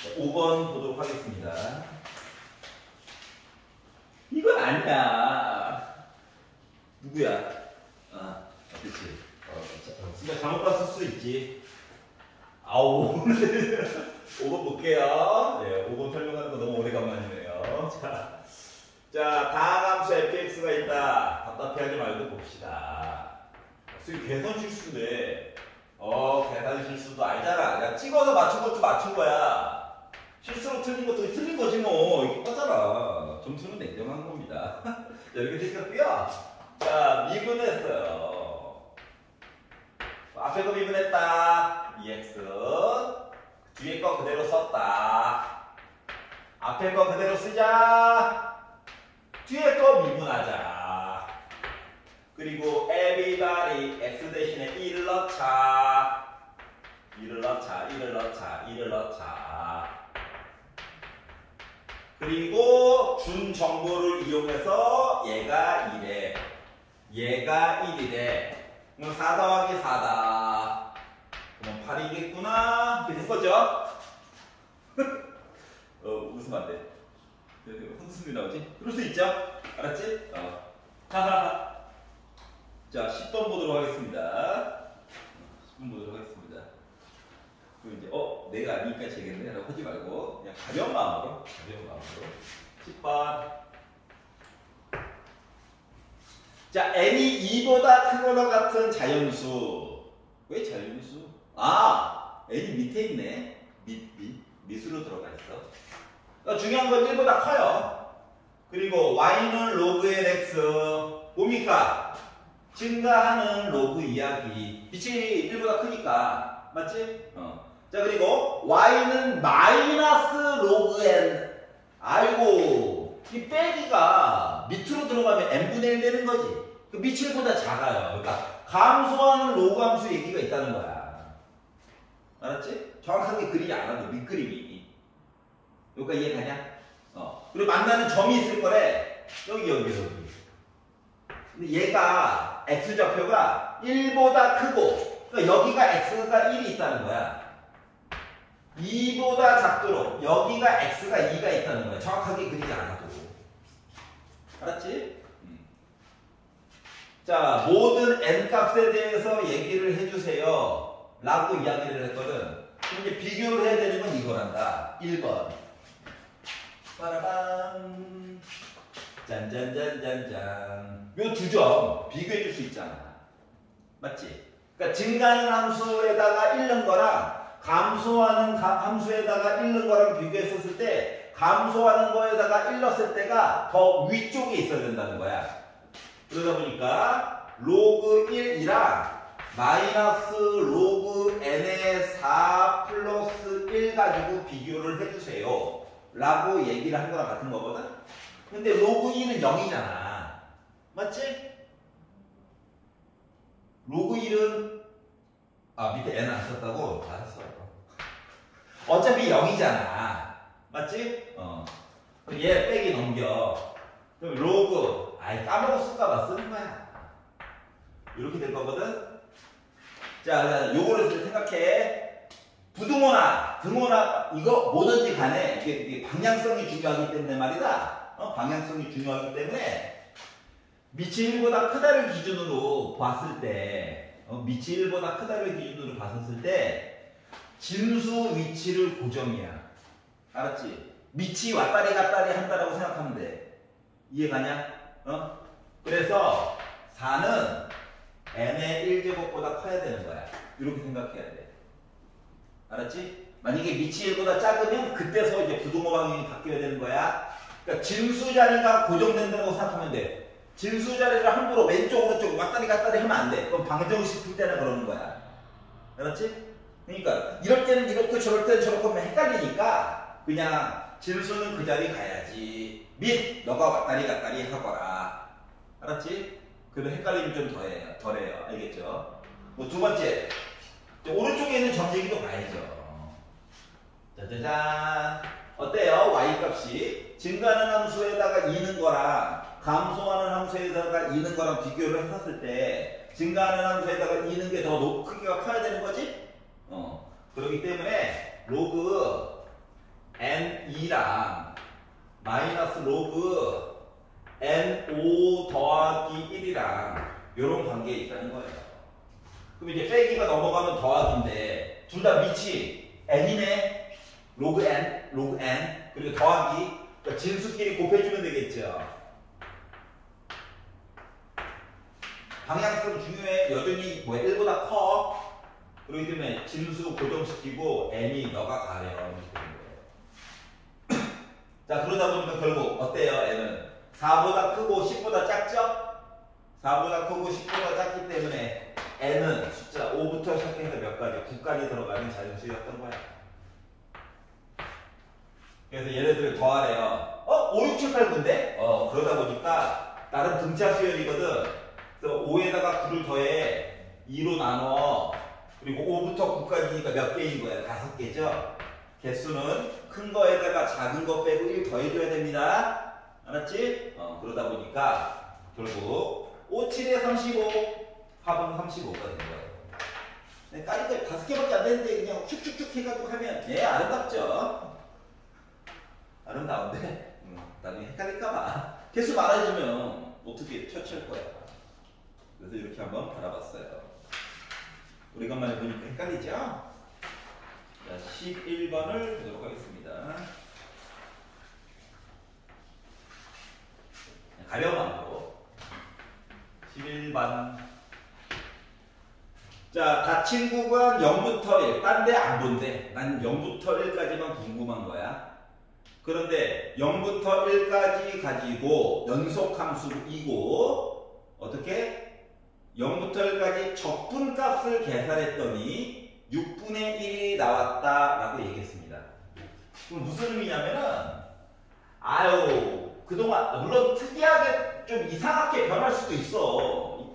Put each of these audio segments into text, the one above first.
5번 보도록 하겠습니다. 이건 아니야. 누구야? 아, 그치. 진짜 잘못 봤을 수도 있지. 아우. 5번 볼게요. 네, 5번 설명하는 거 너무 오래간만이네요. 자, 다항 함수 fx가 있다. 답답해하지 말고 봅시다. 지금 계산 실수인데, 계산 실수도 알잖아. 야, 찍어서 맞춘 것도 맞춘 거야. 실수로 틀린 것도 틀린 거지 뭐. 이게 거잖아. 점수는 냉정한 겁니다. 자, 이렇게 생겼고요. 자, 미분했어요. 앞에 거 미분했다. 2x. 뒤에 거 그대로 썼다. 앞에 거 그대로 쓰자. 뒤에 거 미분하자. 그리고 everybody x 대신에 1을 넣자. 1을 넣자. 1을 넣자. 1을 넣자. 그리고 준 정보를 이용해서 얘가 2래. 얘가 1이래. 그럼 4 더하기 4다. 그럼 8이겠구나. 이렇게 된 거죠? 웃으면 안 돼. 무슨 소리 나오지? 그럴 수 있죠? 알았지? 하하하. 자, 10번 보도록 하겠습니다. 10번 보도록 하겠습니다. 그리고 이제, 내가 아니니까 되겠네. 라고 하지 말고, 그냥 가벼운 마음으로. 10번. 자, n이 2보다 크거나 같은 자연수. 왜 자연수? n이 밑에 있네. 밑으로 들어가 있어. 그러니까 중요한 건 1보다 커요. 그리고 y는 로그 nx. 뭡니까? 증가하는 로그 이야기. 빛이 1보다 크니까. 맞지? 자, 그리고 y는 마이너스 로그 n. 아이고, 이 빼기가 밑으로 들어가면 n분의 1 되는 거지. 그 밑 1보다 작아요. 그러니까 감소하는 로그 함수 얘기가 있다는 거야. 알았지? 정확하게 그리지 않아도 밑그림이. 여기가 이해가냐? 그리고 만나는 점이 있을 거래. 여기. 근데 얘가 x좌표가 1보다 크고, 그러니까 여기가 x가 1이 있다는 거야. 2보다 작도록 여기가 x가 2가 있다는 거야. 정확하게 그리지 않아도. 알았지? 자, 모든 n값에 대해서 얘기를 해주세요. 라고 이야기를 했거든. 그럼 이제 비교를 해야 되는 건 이거란다. 1번. 빠라밤. 짠짠짠짠짠. 요 두 점 비교해 줄 수 있잖아. 맞지? 그러니까 증가하는 함수에다가 1 넣은 거랑 감소하는 함수에다가 1 넣은 거랑 비교했었을 때 감소하는 거에다가 1 넣었을 때가 더 위쪽에 있어야 된다는 거야. 그러다 보니까 로그 1이랑 마이너스 로그 n의 4 플러스 1 가지고 비교를 해주세요. 라고 얘기를 한 거랑 같은 거거든? 근데 로그 1은 0이잖아. 맞지? 로그 1은 밑에 n 안 썼다고? 알았어. 어차피 0이잖아. 맞지? 그럼 얘 빼기 넘겨. 그럼 로그 까먹었을까봐 쓰는 거야. 이렇게 될 거거든? 자, 요거를 생각해. 부등호나 등호나 이거 뭐든지 간에 이게 방향성이 중요하기 때문에 말이다. 방향성이 중요하기 때문에 밑이 1보다 크다를 기준으로 봤을 때 밑이 1보다 크다를 기준으로 봤을 때 진수 위치를 고정이야. 알았지? 밑이 왔다리 갔다리 한다라고 생각하면 돼. 이해가냐? 그래서 4는 n의 1제곱보다 커야 되는 거야. 이렇게 생각해야 돼. 알았지? 만약에 밑이 1보다 작으면 그때서 이제 부등호 방향이 바뀌어야 되는 거야. 그러니까 진수 자리가 고정된다고 생각하면 돼. 진수 자리를 함부로 왼쪽 오른쪽 왔다리 갔다리 하면 안 돼. 그럼 방정식 풀 때나 그러는 거야. 알았지? 그러니까 이럴 때는 이렇고 저럴 때는 저렇고 하면 헷갈리니까 그냥 진수는 그 자리 가야지. 및 너가 왔다리 갔다리 하거라. 알았지? 그러면 헷갈림이 좀 덜해요. 알겠죠? 뭐 두 번째, 오른쪽에 있는 점쟁이도 봐야죠. 짜자잔. 어때요? y값이 증가하는 함수에다가 2는 거랑 감소하는 함수에다가 2는 거랑 비교를 했었을 때 증가하는 함수에다가 2는 게 더 크기가 커야 되는 거지? 그렇기 때문에 로그 n2랑 마이너스 로그 n5 더하기 1이랑 이런 관계에 있다는 거예요. 그럼 이제 빼기가 넘어가면 더하기인데 둘 다 밑이 n이네. 로그 n 그리고 더하기, 그러니까 진수끼리 곱해주면 되겠죠. 방향성 중요해. 여전히 뭐 1보다 커. 그렇기 때문에 진수 고정시키고 n이 너가 가려. 자, 그러다 보니까 결국 어때요? n은 4보다 크고 10보다 작죠? 4보다 크고 10보다 작기 때문에 n은 숫자 5부터 시작해서 몇 가지, 9까지 들어가는 자연수였던 거야. 그래서 얘네들을 더하래요. 5, 6, 7, 8, 9인데? 그러다 보니까 나름 등차 수열이거든. 그래서 5에다가 9를 더해 2로 나눠. 그리고 5부터 9까지니까 몇 개인 거야? 5개죠? 개수는 큰 거에다가 작은 거 빼고 1 더해줘야 됩니다. 알았지? 그러다 보니까 결국 5, 7에 35, 합은 35가 된 거예요. 까니까 5개밖에 안 되는데 그냥 축축축 해가지고 하면 아름답죠? 아름다운데 나중에 헷갈릴까봐 개수 많아지면 어떻게 처치할 거야. 그래서 이렇게 한번 바라봤어요. 오래간만에 보니까 헷갈리죠? 자, 11번을 보도록 하겠습니다. 가벼운 마음으로 11번. 자, 닫힌 구간 0부터 1. 딴 데 안 본대. 난 0부터 1까지만 궁금한 거야. 그런데 0부터 1까지 가지고 연속함수이고 어떻게? 0부터 1까지 적분값을 계산했더니 6분의 1이 나왔다라고 얘기했습니다. 그럼 무슨 의미냐면은 그동안 물론 특이하게 좀 이상하게 변할 수도 있어.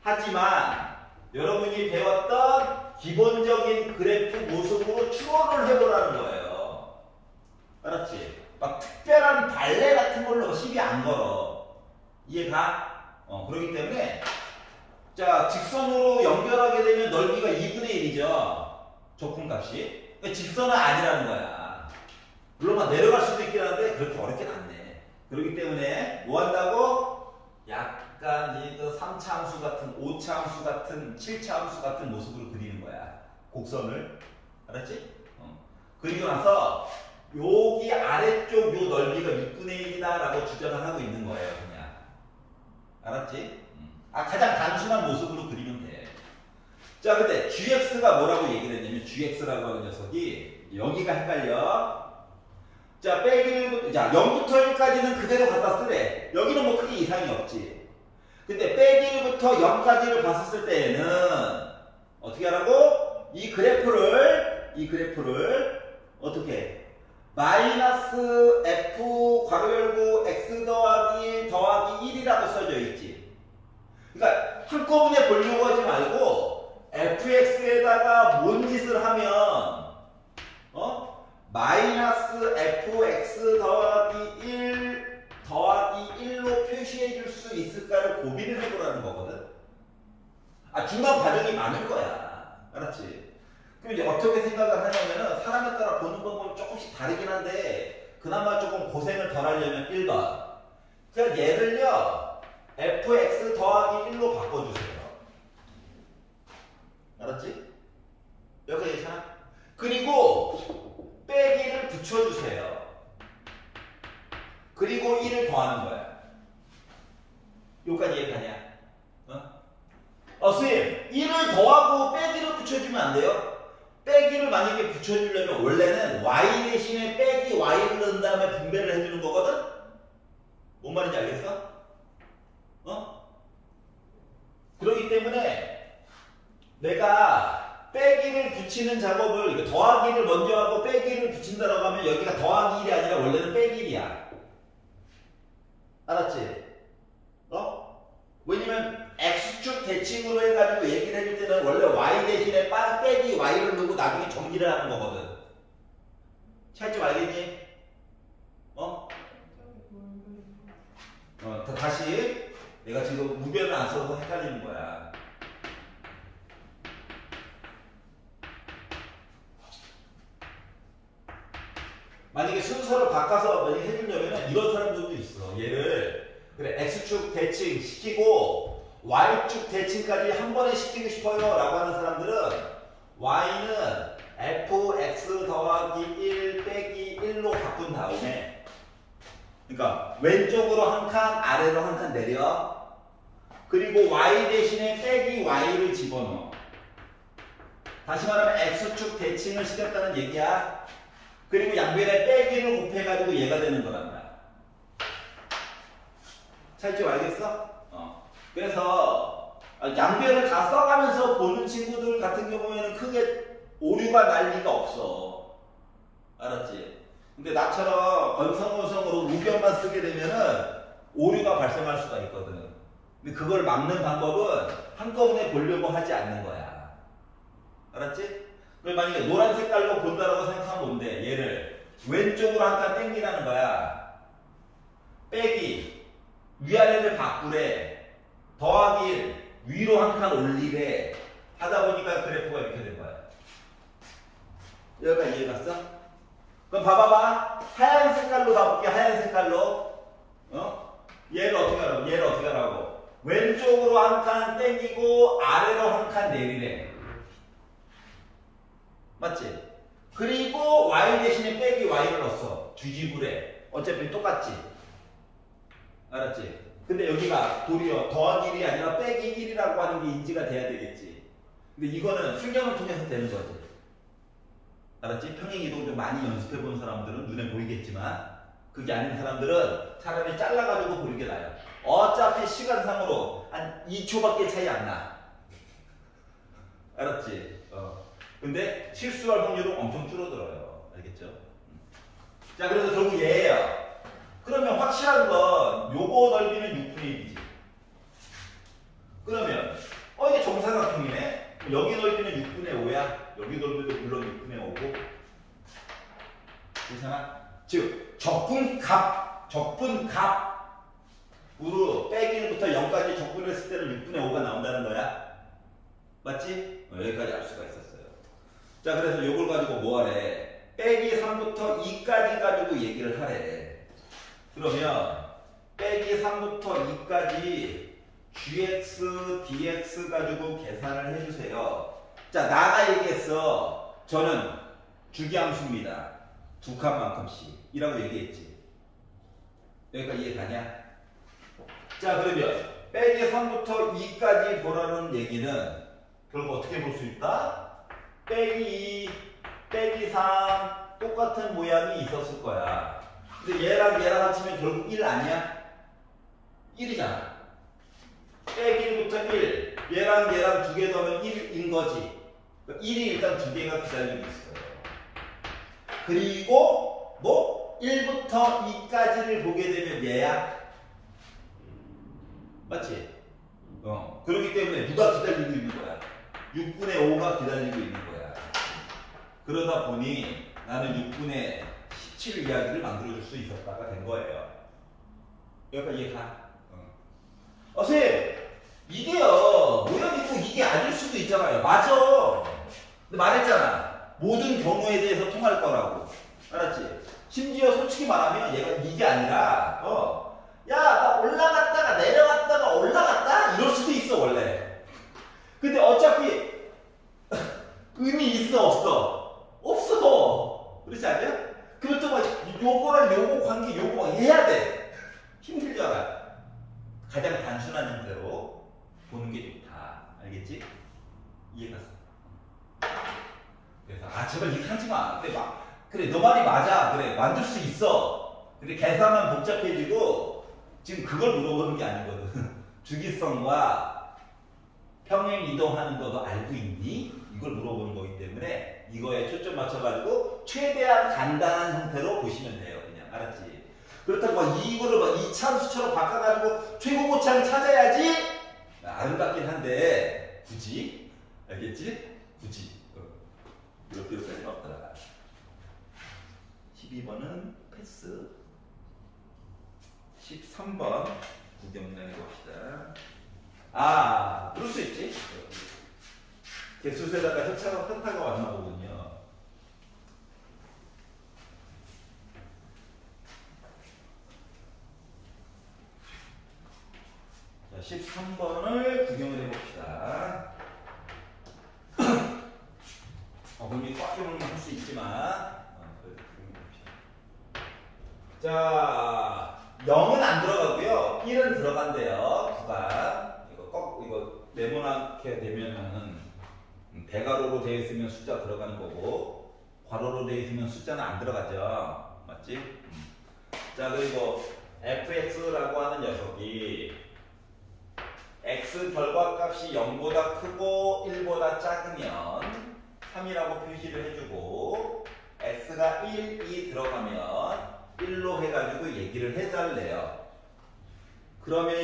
하지만 여러분이 배웠던 기본적인 그래프 모습으로 추론을 해보라는 거예요. 알았지? 막 특별한 발레 같은 걸로 시비 안 걸어. 이해가? 그렇기 때문에 자, 직선으로 연결하게 되면 넓이가 2분의 1이죠. 적분값이. 그러니까 직선은 아니라는 거야. 물론 막 내려갈 수도 있긴 한데 그렇게 어렵진 않네. 그렇기 때문에 뭐 한다고? 약간 그 3차 함수 같은, 5차 함수 같은, 7차 함수 같은 모습으로 그리는 거야. 곡선을. 알았지? 그리고 나서 여기 아래쪽 요 넓이가 6분의 1이다라고 주장을 하고 있는 거예요. 그냥. 알았지? 가장 단순한 모습으로 그리면 돼. 자, 근데 gx가 뭐라고 얘기를 했냐면 gx라고 하는 녀석이 여기가 헷갈려. 자, 자, 0부터 1까지는 그대로 갖다 쓰래. 여기는 뭐 크게 이상이 없지. 근데 빼기 1부터 0까지를 봤었을 때에는 어떻게 하라고? 이 그래프를 어떻게? 마이너스 f 괄호 열고 x 더하기 1 더하기 1이라고 써져 있지. 그러니까 한꺼번에 보려고 하지 말고 fx에다가 뭔 짓을 하면 마이너스 fx 더하기 1 더하기 1로 표시해 줄 수 있을까를 고민을 해보라는 거거든. 중간 과정이 많을 거야. 알았지? 그럼 이제 어떻게 생각을 하냐면은 사람에 따라 보는 방법이 조금씩 다르긴 한데 그나마 조금 고생을 덜 하려면 1번. 그냥 얘를요 fx 더하기 1로 바꿔주세요. 알았지? 여기까지 괜찮아? 그리고 빼기를 붙여주세요. 그리고 1을 더하는 거야. 여기까지 이해가냐? 선생님 1을 더하고 빼기를 붙여주면 안 돼요? 빼기를 만약에 붙여주려면 원래는 y 대신에 빼기 y를 넣은 다음에 분배를 해주는 거거든? 뭔 말인지 알겠어? 그렇기 때문에 내가 빼기를 붙이는 작업을 더하기를 먼저 하고 빼기를 붙인다라고 하면 여기가 더하기 1이 아니라 원래는 빼기 1이야. 알았지? 왜냐면 x축 대칭으로 해가지고 얘기를 해줄 때는 원래 y 대신에 빼기 y를 넣고 나중에 정리를 하는 거거든. 찾지 말겠니? 다시 내가 지금 무변을 안 써서 헷갈리는 거야. 만약에 순서를 바꿔서 만약에 해주려면 이런 사람들도 있어. 얘를 그래 X축 대칭 시키고 Y축 대칭까지 한 번에 시키고 싶어요 라고 하는 사람들은 Y는 fx 더하기 1 빼기 1로 바꾼 다음에 그러니까 왼쪽으로 한 칸 아래로 한 칸 내려 그리고 y 대신에 빼기 y를 집어넣어. 다시 말하면 x축 대칭을 시켰다는 얘기야. 그리고 양변에 빼기를 곱해가지고 얘가 되는 거란 말이야. 차이점 알겠어? 그래서 양변을 다 써가면서 보는 친구들 같은 경우에는 크게 오류가 날 리가 없어. 알았지? 근데 나처럼 건성건성으로 우변만 쓰게 되면은 오류가 발생할 수가 있거든. 근데 그걸 막는 방법은 한꺼번에 보려고 하지 않는 거야. 알았지? 그럼 만약에 노란 색깔로 본다라고 생각하면 뭔데? 얘를 왼쪽으로 한 칸 땡기라는 거야. 빼기 위아래를 바꾸래. 더하기 1 위로 한 칸 올리래. 하다 보니까 그래프가 이렇게 된 거야. 여기까지 이해 갔어? 그럼 봐봐봐. 하얀 색깔로 가볼게. 하얀 색깔로. 얘를 어떻게 하라고? 얘를 어떻게 하라고? 왼쪽으로 한 칸 땡기고 아래로 한 칸 내리래. 맞지? 그리고 y 대신에 빼기 y를 넣었어. 뒤집으래. 어차피 똑같지? 알았지? 근데 여기가 도리어 더하기 1이 아니라 빼기 1이라고 하는 게 인지가 돼야 되겠지. 근데 이거는 실경을 통해서 되는 거지. 알았지? 평행이동 좀 많이 연습해 본 사람들은 눈에 보이겠지만 그게 아닌 사람들은 차라리 잘라가지고 보는 게 나아요. 어차피 시간상으로 한 2초밖에 차이 안 나. 알았지? 근데 실수할 확률은 엄청 줄어들어요. 알겠죠? 자, 그래서 결국 얘예요. 그러면 확실한 건 요거 넓이는 6분의 1이지. 그러면 이게 정사각형이네? 여기 넓이는 6분의 5야. 여기 넓이도 물론 6분의 5고. 괜찮아? 즉 적분값으로 빼기 1부터 0까지 적분을 했을 때는 6분의 5가 나온다는 거야. 맞지? 여기까지 알 수가 있었어요. 자, 그래서 요걸 가지고 뭐 하래? 빼기 3부터 2까지 가지고 얘기를 하래. 그러면 빼기 3부터 2까지 gx, dx 가지고 계산을 해주세요. 자, 나가 얘기했어. 저는 주기함수입니다. 두 칸만큼씩 이라고 얘기했지. 여기까지 이해 가냐? 자, 그러면 빼기 3부터 2까지 보라는 얘기는 결국 어떻게 볼 수 있다? 빼기 2, 빼기 3 똑같은 모양이 있었을 거야. 근데 얘랑 합치면 결국 1 아니야? 1이잖아. 빼기 1부터 1 얘랑 두 개 더하면 1인 거지. 1이 일단 두 개가 기다리고 있어요. 그리고 뭐 1부터 2까지를 보게 되면 얘야. 맞지? 그렇기 때문에 누가 기다리고 있는 거야? 6분의 5가 기다리고 있는 거야. 그러다 보니 나는 6분의 17 이야기를 만들어줄 수 있었다가 된 거예요. 여기까지 이해가? 선생님, 이게요, 모양이고 이게 아닐 수도 있잖아요. 맞아. 근데 말했잖아. 모든 경우에 대해서 통할 거라고. 알았지? 심지어 솔직히 말하면 얘가 이게 아니라, 야, 나 올라갔다가 내려갔다가 올라갔다? 이럴 수도 있어, 원래. 근데 어차피 의미 있어, 없어? 없어. 그렇지 않냐? 그렇다고 막 요거랑 요거 관계 요거 막 해야 돼. 힘들잖아. 가장 단순한 형태로 보는 게 좋다. 알겠지? 이해갔어? 그래서 제발 이렇게 하지 마. 그래 너 말이 맞아. 그래 만들 수 있어. 근데 계산만 복잡해지고 지금 그걸 물어보는 게 아니거든. 주기성과 평행 이동하는 거도 알고 있니? 이걸 물어보는 거기 때문에 이거에 초점 맞춰가지고 최대한 간단한 형태로 보시면 돼요. 그냥 알았지? 그렇다고 막 이거를 막 이차함수처럼 바꿔가지고 최고고차를 찾아야지 아름답긴 한데 굳이? 알겠지? 굳이 이럴 필요까지는 없더라. 12번은 패스. 13번 구경량해 봅시다. 그럴 수 있지. 개수세다가 현타가 왔나 보군요. 3번을 구경을 해봅시다. 문이 꽉 깨물면 할 수 있지만 자 0은 안 들어가고요 1은 들어간대요. 구간 이거 네모나게 되면은 대괄호로 되어 있으면 숫자 들어가는 거고 괄호로 되어 있으면 숫자는 안 들어가죠. 맞지? 자 그리고 fx라고 하는 녀석이 x 결과값이 0보다 크고 1보다 작으면 3이라고 표시를 해주고 x가 1, 2 들어가면 1로 해가지고 얘기를 해달래요. 그러면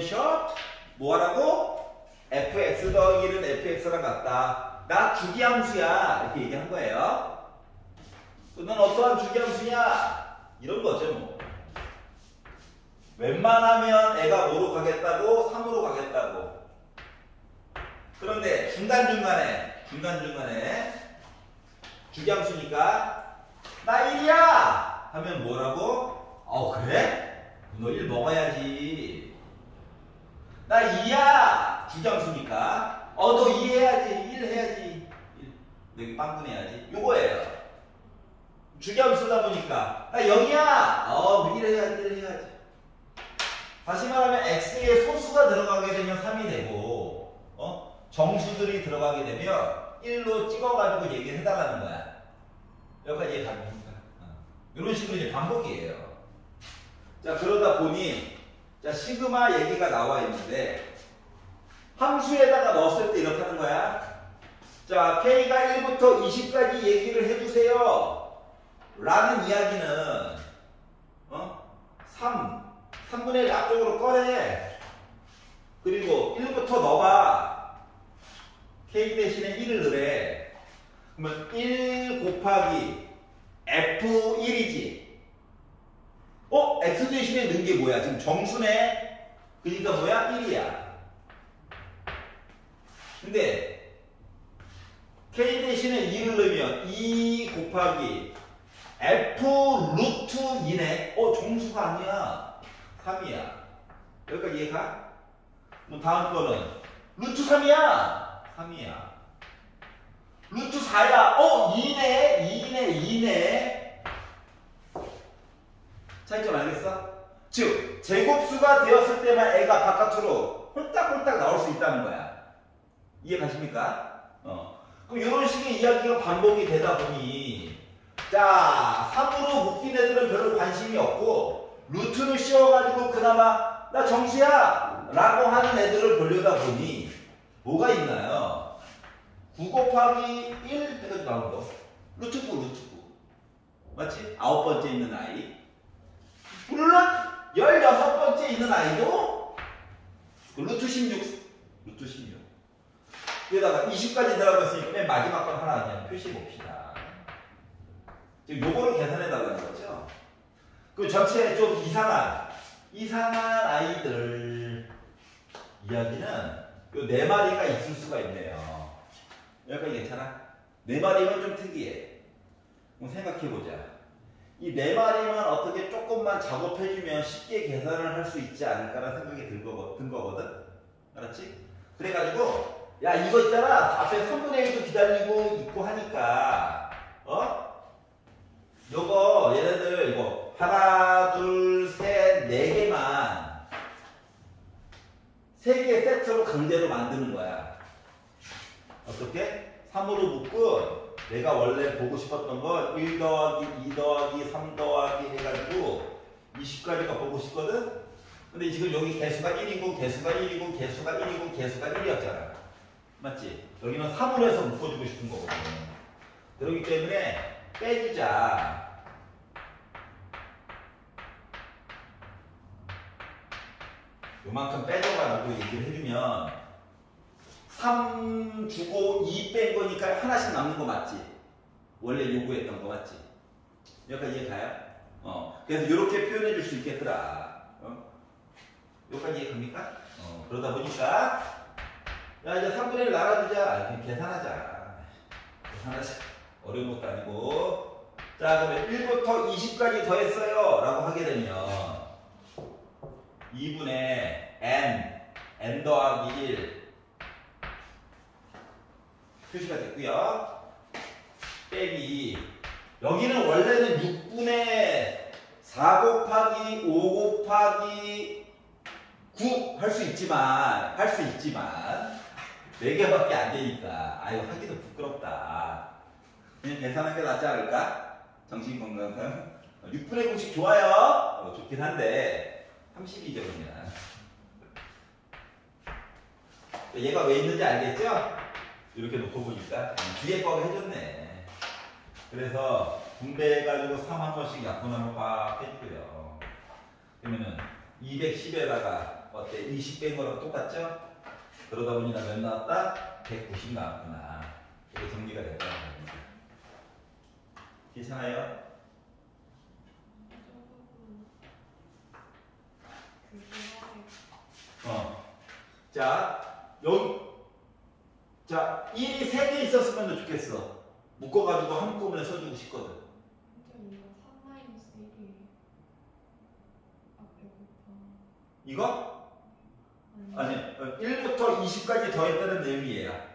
뭐하라고? fx 더하기 1은 fx랑 같다. 나 주기함수야 이렇게 얘기한 거예요. 넌 어떠한 주기함수냐? 이런 거죠 뭐. 웬만하면 애가 뭐로 가겠다고? 3으로 가겠다고. 그런데 중간중간에 주기함수니까 나 1이야 하면 뭐라고? 그래? 너 1 먹어야지. 나 2야 주기함수니까 너 2 해야지 1 해야지 여기 빵꾸내야지 요거예요. 주기함수다 보니까 나 0이야 1 해야지 1 해야지. 다시 말하면 x의 소수가 들어가게 되면 3이 되고 정수들이 들어가게 되면 1로 찍어가지고 얘기를 해달라는 거야. 여기까지 이해 가능합니까? 이런 식으로 이제 반복이에요. 자 그러다 보니 자 시그마 얘기가 나와 있는데 함수에다가 넣었을 때 이렇다는 거야. 자 k가 1부터 20까지 얘기를 해주세요 라는 이야기는 3분의 1 앞쪽으로 꺼내. 그리고 1부터 넣어봐. k 대신에 1을 넣으래. 그러면 1 곱하기 f1이지. x 대신에 넣은 게 뭐야? 지금 정수네. 그러니까 뭐야? 1이야. 근데 k 대신에 2를 넣으면 2 곱하기 f 루트 2네. 정수가 아니야. 3이야. 여기까지 이해가? 뭐 다음 거는 루트 3이야. 3이야. 루트 4야. 2네. 차이점 알겠어? 즉 제곱수가 되었을 때만 애가 바깥으로 홀딱홀딱 나올 수 있다는 거야. 이해 가십니까? 그럼 이런 식의 이야기가 반복이 되다 보니 자 3으로 묶인 애들은 별로 관심이 없고 루트를 씌워가지고 그나마 나 정수야 라고 하는 애들을 보려다 보니 뭐가 있나요? 9 곱하기 1 해가지고 나온 거 루트 9 맞지? 9번째 있는 아이. 물론 16번째 있는 아이도 루트 16 여기다가 20까지 들어갔으니까 맨 마지막 건 하나 그냥 표시해 봅시다. 지금 요거를 계산해 달라는 거죠. 그 전체 좀 이상한 아이들 이야기는 요 4마리가 있을 수가 있네요. 여기까지 괜찮아? 4마리면 좀 특이해. 그럼 생각해보자. 이 4마리만 어떻게 조금만 작업해주면 쉽게 계산을 할 수 있지 않을까라는 생각이 든 거거든? 알았지? 그래가지고 야 이거 있잖아 앞에 3분의 1도 기다리고 있고 하니까 요거 얘네들 이거 하나 둘 셋 4개만 3개 세트로 강제로 만드는 거야. 어떻게? 3으로 묶은 내가 원래 보고 싶었던 거 1 더하기 2 더하기 3 더하기 해가지고 20까지가 보고 싶거든? 근데 지금 여기 개수가 1이고 개수가 1이고 개수가 1이고 개수가 1이었잖아. 맞지? 여기는 3으로 해서 묶어주고 싶은 거거든. 그렇기 때문에 빼주자. 요만큼 빼줘가지고 얘기를 해주면 3 주고 2 뺀 거니까 하나씩 남는 거 맞지? 원래 요구했던 거 맞지? 여기까지 이해 가요? 그래서 이렇게 표현해 줄 수 있겠더라. 여기까지 이해 갑니까? 그러다 보니까 야 이제 3분의 1 나눠주자. 그냥 계산하자. 어려운 것도 아니고. 자 그러면 1부터 20까지 더했어요 라고 하게 되면 2분의 n n 더하기 1 표시가 됐고요. 빼기 2. 여기는 원래는 6분의 4 곱하기 5 곱하기 9 할 수 있지만 4개밖에 안 되니까 아이고 하기도 부끄럽다. 그냥 계산하는 게 낫지 않을까? 정신건강상 6분의 공식 좋아요. 좋긴 한데 32죠 그러면. 얘가 왜 있는지 알겠죠? 이렇게 놓고 보니까 뒤에 거가 해줬네. 그래서 분배해가지고 3 한 번씩 약분하면 빡 해주고요. 그러면은 210에다가 어때? 20 뺀 거랑 똑같죠? 그러다 보니 몇 나왔다? 190 나왔구나. 이게 정리가 됐다. 괜찮아요? 자, 여기. 자, 1이 3개 있었으면 좋겠어. 묶어가지고 한꺼번에 써주고 싶거든. 이거? 아니, 1부터 20까지 더했다는 내용이에요.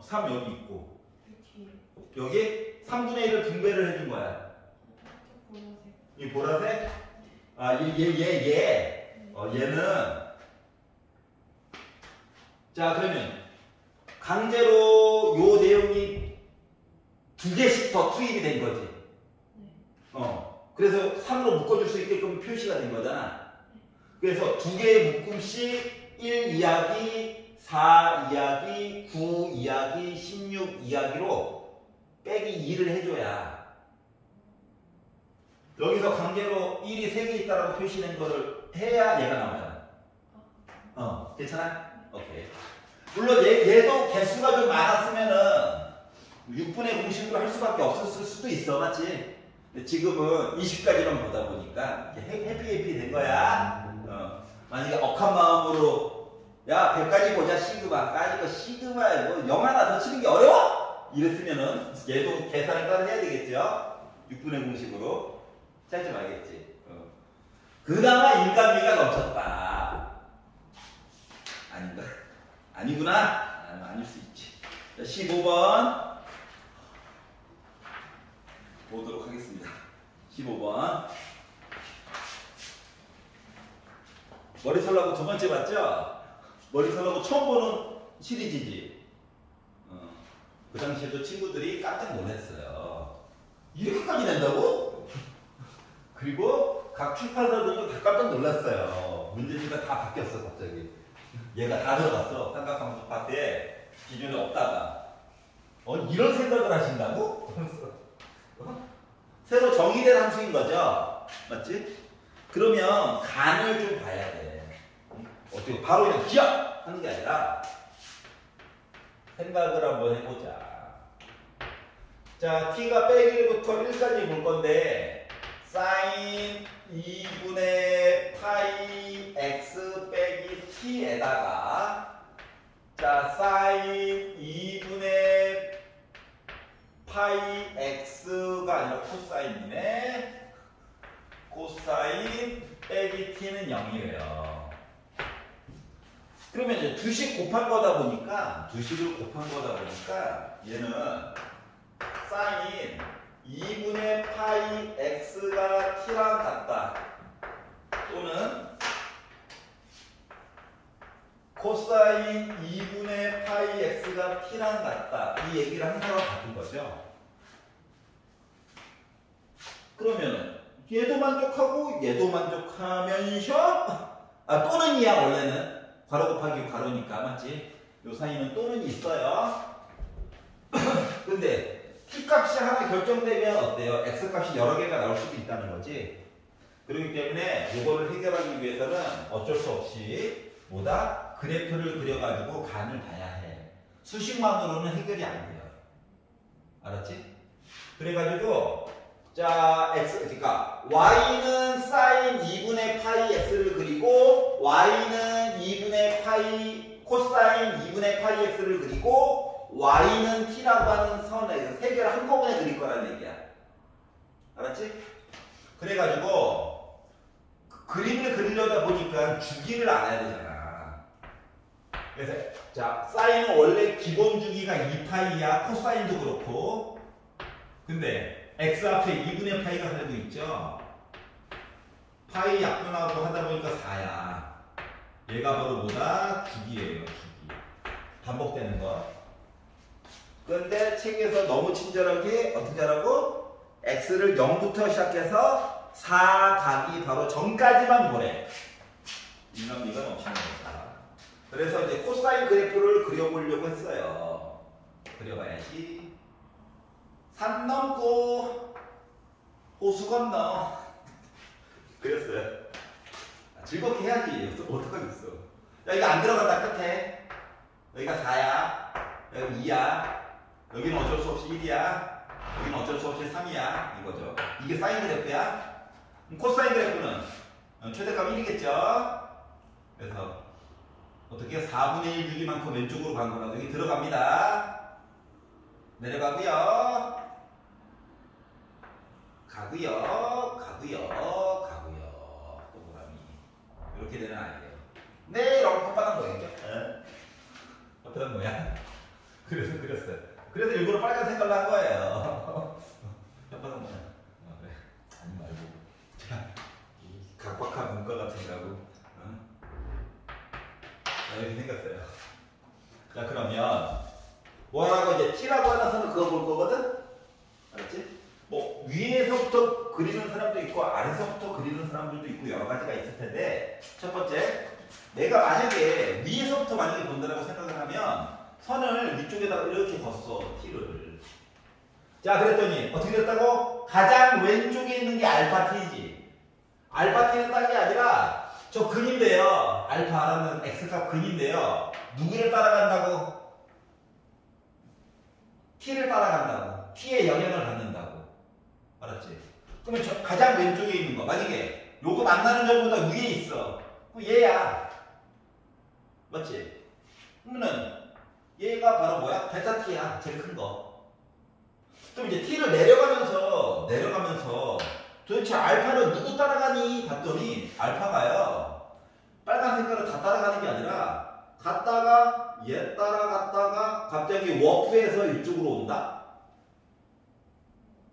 3 여기 있고. 여기 3분의 1을 분배를 해준 거야. 이 보라색? 아, 얘는. 자, 그러면 강제로 요 내용이 2개씩 더 투입이 된 거지. 그래서 3으로 묶어줄 수 있게끔 표시가 된 거잖아. 그래서 2개의 묶음씩 1 이야기, 4 이야기, 9 이야기, 16 이야기로 빼기 2를 해줘야 여기서 강제로 1이 3개 있다라고 표시된 거를 해야 얘가 나오잖아. 괜찮아? 오케이. 물론 얘도 개수가 좀 많았으면은 6분의 공식으로 할 수밖에 없었을 수도 있어. 맞지? 근데 지금은 20까지만 보다 보니까 해피 된 거야. 만약에 억한 마음으로 야 100까지 보자 시그마 까짓 거 시그마에 뭐 0 하나 더 치는 게 어려워? 이랬으면은 얘도 계산을 따로 해야 되겠죠? 6분의 공식으로 짧지 말겠지. 그나마 인간미가 넘쳤다. 아닌가? 아니구나? 아닐 수 있지. 자, 15번 보도록 하겠습니다. 15번 머리털라고 두 번째 봤죠? 머리털라고 처음 보는 시리즈지. 그 당시에도 친구들이 깜짝 놀랐어요. 이렇게까지 낸다고? 그리고 각 출판사들도 다 깜짝 놀랐어요. 문제지가 다 바뀌었어 갑자기. 얘가 다 들어갔어. 삼각함수 파트에 기존에 없다가 이런 생각을 하신다고? 새로 정의된 함수인 거죠? 맞지? 그러면 간을 좀 봐야 돼. 어떻게 바로 그냥 기억! 하는 게 아니라 생각을 한번 해보자. 자, t가 빼기 1부터 1까지 볼 건데 sin 2분의 파이 x 빼기 t에다가 자, sin 2분의 파이 x가 아니라 코사인이네. 코사인 빼기 t는 0이에요. 그러면 이제 2식 곱한 거다 보니까 얘는 sin 2분의 파이 x가 t랑 같다. 또는 코사인 2분의 파이 x가 t랑 같다. 이 얘기를 한 거랑 같은 거죠. 그러면은 얘도 만족하고 얘도 만족하면서 또는이야 원래는 괄호 곱하기 괄호니까 맞지? 요 사이는 또는 있어요. 근데 t 값이 하나 결정되면 어때요? x 값이 여러 개가 나올 수도 있다는 거지. 그렇기 때문에 이거를 해결하기 위해서는 어쩔 수 없이 뭐다? 그래프를 그려가지고 간을 봐야 해. 수식만으로는 해결이 안 돼요. 알았지? 그래가지고 자, 그러니까 y는 sin 2분의 파이 x를 그리고 y는 2분의 파이 코사인 2분의 파이 x를 그리고 y는 t라고 하는 선에 세 개를 한꺼번에 그릴 거라는 얘기야. 알았지? 그래가지고 그림을 그리려다 보니까 주기를 알아야 되잖아. 그래서 자, 사인은 원래 기본 주기가 2파이야. 코사인도 그렇고. 근데 x 앞에 2분의 파이가 살고 있죠. 파이 약분하고 하다 보니까 4야. 얘가 바로 뭐다? 주기예요. 주기. 반복되는 거. 그런데 책에서 너무 친절하게 어떻게 하라고? x를 0부터 시작해서 4각이 바로 전까지만 보래. 인간미가 넘치는 거다. 그래서 이제 코사인 그래프를 그려보려고 했어요. 그려봐야지. 산 넘고 호수 건너. 그랬어요. 즐겁게 해야지. 어떡하겠어. 야, 이거 안 들어간다 끝에. 여기가 4야. 여기 2야. 여기는 어쩔 수 없이 1이야. 여기는 어쩔 수 없이 3이야. 이거죠. 이게 사인 그래프야. 코사인 그래프는 최대값 1이겠죠. 그래서 어떻게 4분의 1 주기만큼 왼쪽으로 간 거라서 여기 들어갑니다. 내려가고요. 가고요. 동그라미. 이렇게 되는 아이예요. 네, 이렇게 혓바닥 모양이죠. 혓바닥 모양. 그래서 그렸어요. 그래서 일부러 빨간 색깔로 한 거예요. 혓바닥 모양. 그래. 아니 말고. 자, 각박한 문과 같은 거라고. 이렇게 생겼어요. 자, 그러면 뭐라고 이제 T라고 하는 선을 그거 볼 거거든? 알았지? 뭐 위에서부터 그리는 사람도 있고 아래서부터 그리는 사람들도 있고 여러 가지가 있을 텐데, 첫 번째, 내가 만약에 위에서부터 만약에 본다라고 생각을 하면 선을 위쪽에다가 이렇게 걷어, T를. 자, 그랬더니 어떻게 됐다고? 가장 왼쪽에 있는 게 알파 T지. 알파 T는 딴 게 아니라 저 근인데요. 알파라는 x값 근인데요. 누구를 따라간다고? t를 따라간다고. t의 영향을 받는다고. 알았지? 그러면 저 가장 왼쪽에 있는 거. 만약에 요거 만나는 점보다 위에 있어. 그럼 얘야. 맞지? 그러면은 얘가 바로 뭐야? 베타 t야. 제일 큰 거. 그럼 이제 t를 내려가면서 도대체 알파를 누구 따라가니? 봤더니 알파가요. 빨간 색깔을 다 따라가는 게 아니라 갔다가 얘 따라갔다가 갑자기 워프에서 이쪽으로 온다?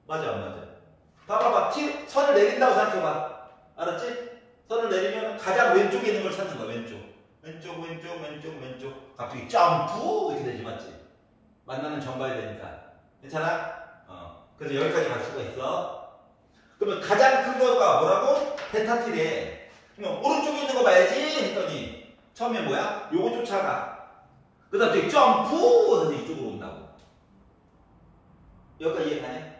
맞아 안 맞아? 봐봐봐. 선을 내린다고 생각해봐. 알았지? 선을 내리면 가장 왼쪽에 있는 걸 찾는 거야. 왼쪽. 갑자기 점프 이렇게 되지. 맞지? 만나는 점 봐야 되니까. 괜찮아? 그래서 여기까지 갈 수가 있어. 그러면 가장 큰 거가 뭐라고? 베타 t래. 그러면 오른쪽에 있는 거 봐야지 했더니 처음에 뭐야? 요거 쫓아가. 그 다음 저기 점프 해서 이쪽으로 온다고. 여기까지 이해가냐?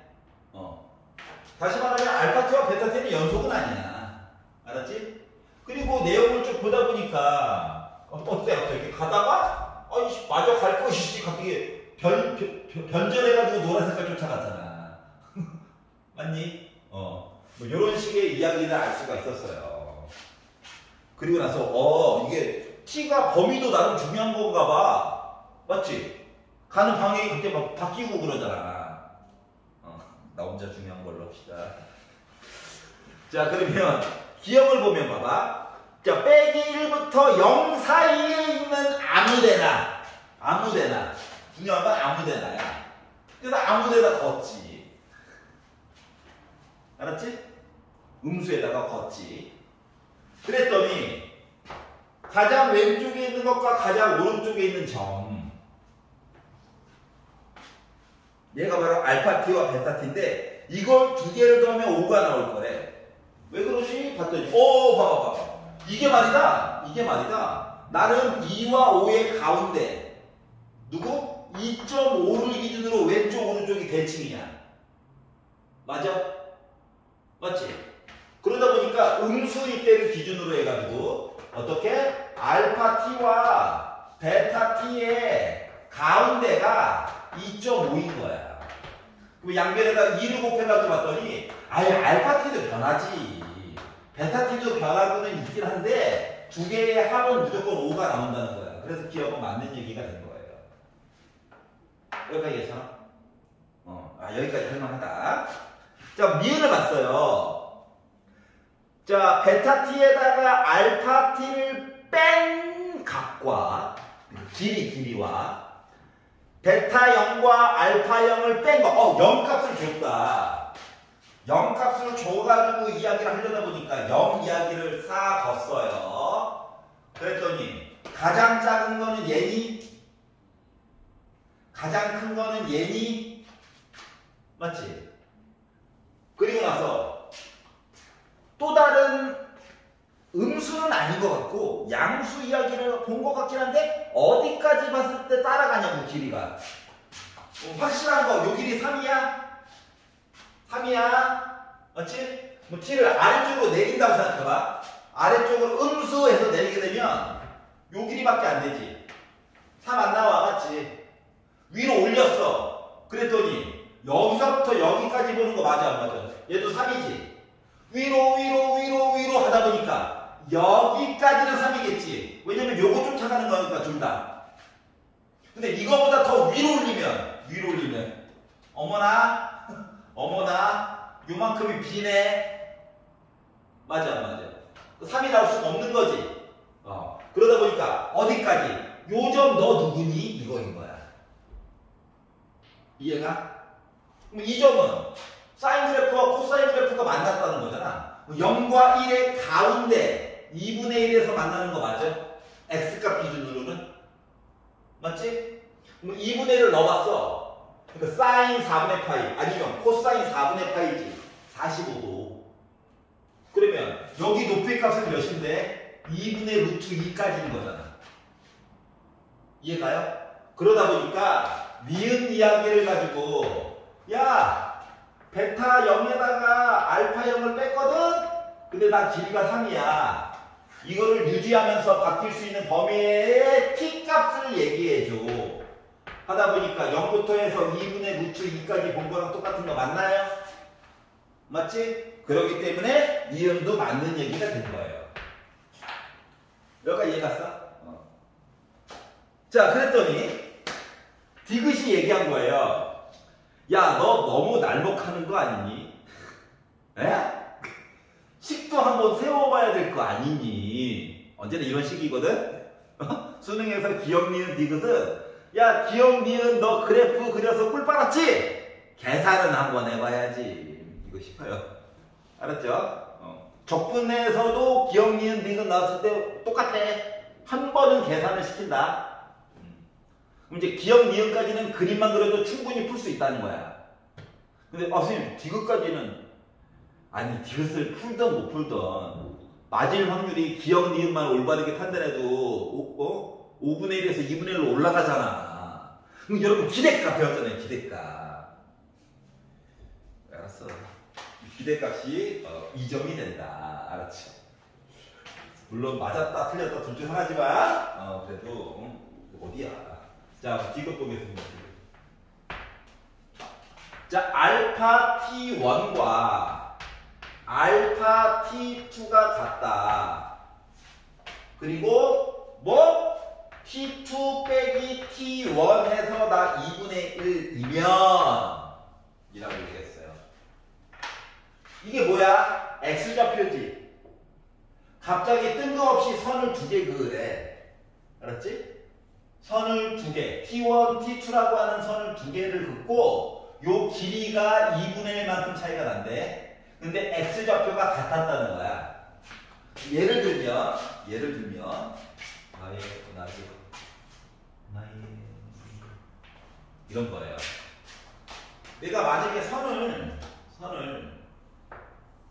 다시 말하면 알파 t와 베타 t는 연속은 아니야. 알았지? 그리고 내용을 쭉 보다 보니까 어때? 이렇게 가다가 마저 갈 것이지 갑자기 변절해가지고 노란 색깔 쫓아갔잖아. 맞니? 뭐 이런 식의 이야기를 알 수가 있었어요. 그리고 나서 이게 t가 범위도 나름 중요한 건가 봐. 맞지? 가는 방향이 그때 막 바뀌고 그러잖아. 나 혼자 중요한 걸로 합시다. 자, 그러면 기억을 보면 봐봐. 자, 빼기 1부터 0 사이에 있는 아무데나. 중요한 건 아무데나야. 그래서 아무데나 걷지. 알았지? 음수에다가 걷지. 그랬더니 가장 왼쪽에 있는 것과 가장 오른쪽에 있는 점, 얘가 바로 알파 t와 베타 t인데 이걸 두 개를 더하면 5가 나올 거래. 왜 그러지? 봤더니 봐봐. 이게 말이다. 나는 2와 5의 가운데 누구? 2.5를 기준으로 왼쪽 오른쪽이 대칭이야. 맞아? 맞지? 그러다 보니까 음수일 를 기준으로 해가지고 어떻게? 알파 t와 베타 t의 가운데가 2.5인 거야. 그럼 양변에다 2를 곱해가지고 봤더니 알파 t도 변하지. 베타 t도 변하고는 있긴 한데 두 개의 합은 무조건 5가 나온다는 거야. 그래서 기억은 맞는 얘기가 된 거예요. 여기까지 괜찮아? 여기까지 할만하다. 자, 미은을 봤어요. 자, 베타 t에다가 알파 t를 뺀 값과 길이와 베타 0과 알파 0을 뺀 거. 0 값을 줬다. 0 값을 줘가지고 이야기를 하려다 보니까 0 이야기를 걷어요. 그랬더니 가장 작은 거는 얘니? 가장 큰 거는 얘니? 맞지? 그리고 나서 또 다른 음수는 아닌 것 같고 양수 이야기를 본 것 같긴 한데 어디까지 봤을 때 따라가냐고 길이가. 확실한 거, 요 길이 3이야? 3이야? 맞지? 뭐 t를 아래쪽으로 내린다고 생각해봐. 아래쪽으로 음수해서 내리게 되면 요 길이밖에 안 되지. 3 안 나와, 맞지? 위로 올렸어. 그랬더니 여기서부터 여기까지 보는 거 맞아, 안 맞아? 얘도 3이지. 위로 하다 보니까 여기까지는 3이겠지. 왜냐면 요거 쫓아가는 거니까 둘 다. 근데 이거보다 더 위로 올리면 어머나 요만큼이 비네. 맞아 안 맞아? 3이 나올 수가 없는 거지. 그러다 보니까 어디까지? 요점 너 누구니? 이거인 거야. 이해가? 그럼 이 점은 사인 그래프와 코사인 그래프가 만났다는 거잖아. 0과 1의 가운데 2분의 1에서 만나는 거 맞아? x값 기준으로는? 맞지? 그럼 2분의 1을 넣어봤어. 그러니까 사인 4분의 파이 아니면 코사인 4분의 파이지. 45도. 그러면 여기 높이 값은 몇인데? 2분의 루트 2까지인 거잖아. 이해가요? 그러다 보니까 니은 이야기를 가지고 야 베타 0에다가 알파 0을 뺐거든? 근데 나 길이가 3이야. 이거를 유지하면서 바뀔 수 있는 범위의 t값을 얘기해줘. 하다 보니까 0부터 해서 2분의 루트 2까지 본 거랑 똑같은 거 맞나요? 맞지? 그렇기 때문에 니은도 맞는 얘기가 된 거예요. 여기까지 이해 갔어? 자, 그랬더니 디귿이 얘기한 거예요. 야, 너 너무 날먹하는 거 아니니? 에? 식도 한번 세워봐야 될 거 아니니? 언제나 이런 식이거든? 수능에서 기억, 니은, 디귿은 야, 기억, 니은 너 그래프 그려서 꿀 빨았지? 계산은 한번 해봐야지. 이거 싶어요. 알았죠? 적분에서도 기억, 니은, 디귿 나왔을 때 똑같아. 한 번은 계산을 시킨다. 그럼 이제 기억, 니은까지는 그림만 그려도 충분히 풀 수 있다는 거야. 근데 선생님 디귿까지는 아니 디귿을 풀던 못 풀던 맞을 확률이 기억, 니은만 올바르게 판단해도 5분의 1에서 2분의 1로 올라가잖아. 그럼 여러분 기대값 배웠잖아요. 기대값. 알았어. 기대값이 2점이 된다. 알았지? 물론 맞았다 틀렸다 둘 중 하나지만 그래도 어디야. 자, 디귿 보겠습니다. 자, 알파 t1과 알파 t2가 같다. 그리고 뭐? t2 빼기 t1 해서 나 2분의 1이면 이라고 얘기했어요. 이게 뭐야? x좌표지. 갑자기 뜬금없이 선을 두 개 그으래. 알았지? 선을 두 개, t1, t2라고 하는 선을 두 개를 긋고 요 길이가 2분의 1만큼 차이가 난대. 근데 x좌표가 같았다는 거야. 예를 들면 이런 거예요. 내가 만약에 선을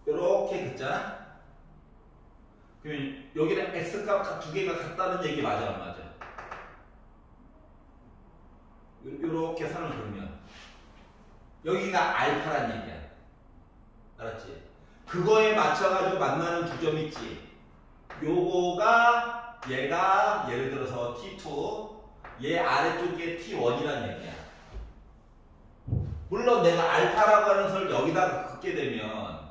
이렇게 긋잖아? 그러면 여기는 x값 두 개가 같다는 얘기 맞아 안 맞아? 이렇게 선을 그으면 여기가 알파란 얘기야. 알았지? 그거에 맞춰가지고 만나는 두 점 있지. 요거가 얘가 예를 들어서 T2 얘 아래쪽에 T1이란 얘기야. 물론 내가 알파라고 하는 선을 여기다 긋게 되면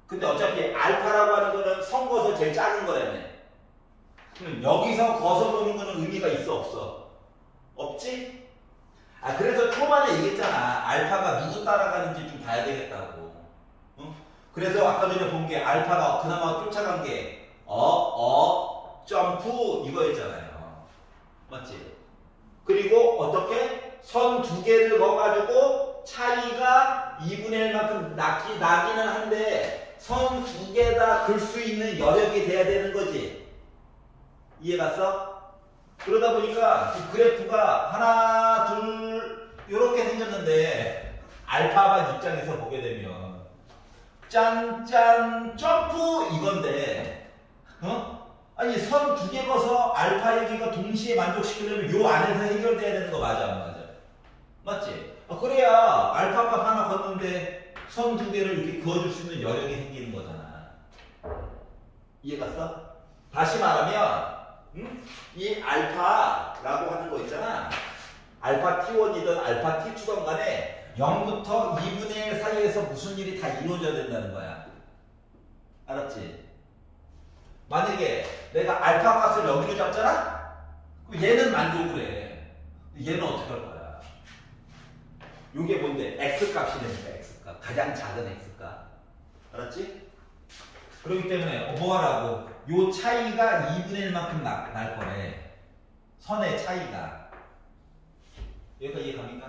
근데 어차피 알파라고 하는 거는 선 거서 제일 작은 거라며. 그럼 여기서 거서 보는 거는 의미가 있어 없어? 없지? 그래서 초반에 얘기했잖아. 알파가 누구 따라가는지 좀 봐야 되겠다고. 그래서 아까 전에 본 게 알파가 그나마 쫓아간 게 점프 이거였잖아요. 맞지? 그리고 어떻게? 선 두 개를 넣어가지고 차이가 2분의 1만큼 나기는 한데 선 두 개 다 글 수 있는 여력이 돼야 되는 거지. 이해 갔어? 그러다 보니까 이 그래프가 하나, 둘 이렇게 생겼는데 알파반 입장에서 보게 되면 짠짠 점프 이건데 아니 선 두 개 거서 알파 얘기가 동시에 만족시키려면 요 안에서 해결돼야 되는 거 맞아 안 맞아? 맞지? 그래야 알파 값 하나 걷는데 선 두 개를 이렇게 그어줄 수 있는 여력이 생기는 거잖아. 이해 갔어? 다시 말하면 이 알파라고 하는 거 있잖아. 알파 T1이든 알파 T2든 간에 0부터 2분의 1 사이에서 무슨 일이 다 이루어져야 된다는 거야. 알았지? 만약에 내가 알파 값을 여기로 잡잖아? 그럼 얘는 만족을 해. 얘는 어떻게 할 거야? 요게 뭔데? X값이 되니까 X값. 가장 작은 X값. 알았지? 그렇기 때문에 뭐 하라고? 요 차이가 2분의 1만큼 날 거네. 선의 차이가. 여기까지 이해갑니까?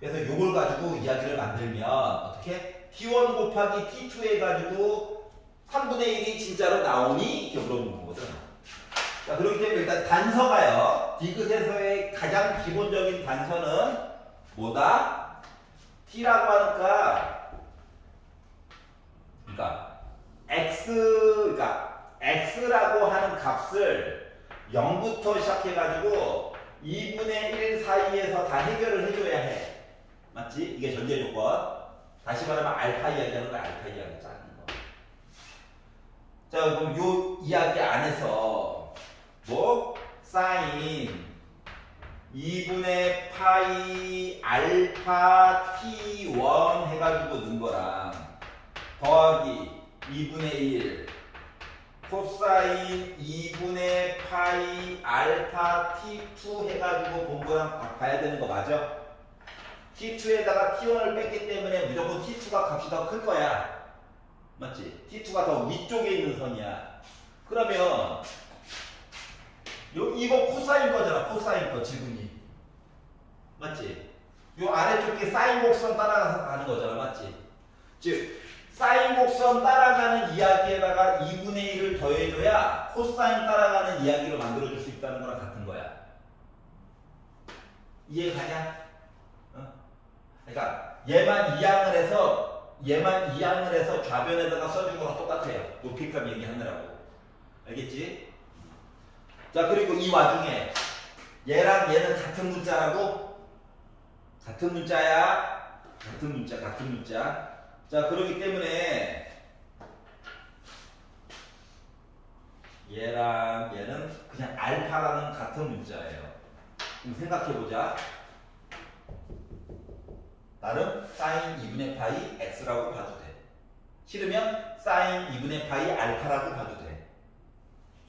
그래서 요걸 가지고 이야기를 만들면 어떻게? T1 곱하기 T2 해가지고 3분의 1이 진짜로 나오니? 이렇게 물어보는 거거든. 자, 그렇기 때문에 일단 단서가요. 디귿에서의 가장 기본적인 단서는 뭐다? T라고 하니까 X라고 하는 값을 0부터 시작해가지고 2분의 1 사이에서 다 해결을 해줘야 해. 맞지? 이게 전제 조건. 다시 말하면 알파 이야기하는 거야. 알파 이야기 짜는 거. 자, 그럼 요 이야기 안에서 뭐? 사인 2분의 파이 알파 T1 해가지고 넣은 거랑 더하기 2분의 1 코사인 2분의 파이 알파 T2 해가지고 본 거랑 봐야 되는 거 맞아? T2에다가 T1을 뺐기 때문에 무조건 T2가 값이 더 클 거야. 맞지? T2가 더 위쪽에 있는 선이야. 그러면 이거 코사인 거잖아. 코사인 거 지분이. 맞지? 요 아래쪽 게 사인 곡선 따라가서 가는 거잖아. 맞지? 즉 사인 곡선 따라가는 이야기에다가 2분의 1을 더해줘야 코사인 따라가는 이야기로 만들어줄 수 있다는 거랑 같은 거야. 이해가냐? 그러니까 얘만 이항을 해서 좌변에다가 써준 거랑 똑같아요. 높이값 얘기하느라고. 알겠지? 자, 그리고 이 와중에 얘랑 얘는 같은 문자라고? 같은 문자야. 같은 문자. 자, 그렇기 때문에 얘랑 얘는 그냥 알파라는 같은 문자예요. 그럼 생각해보자. 나름 사인 2분의 파이 x라고 봐도 돼. 싫으면 사인 2분의 파이 알파라고 봐도 돼.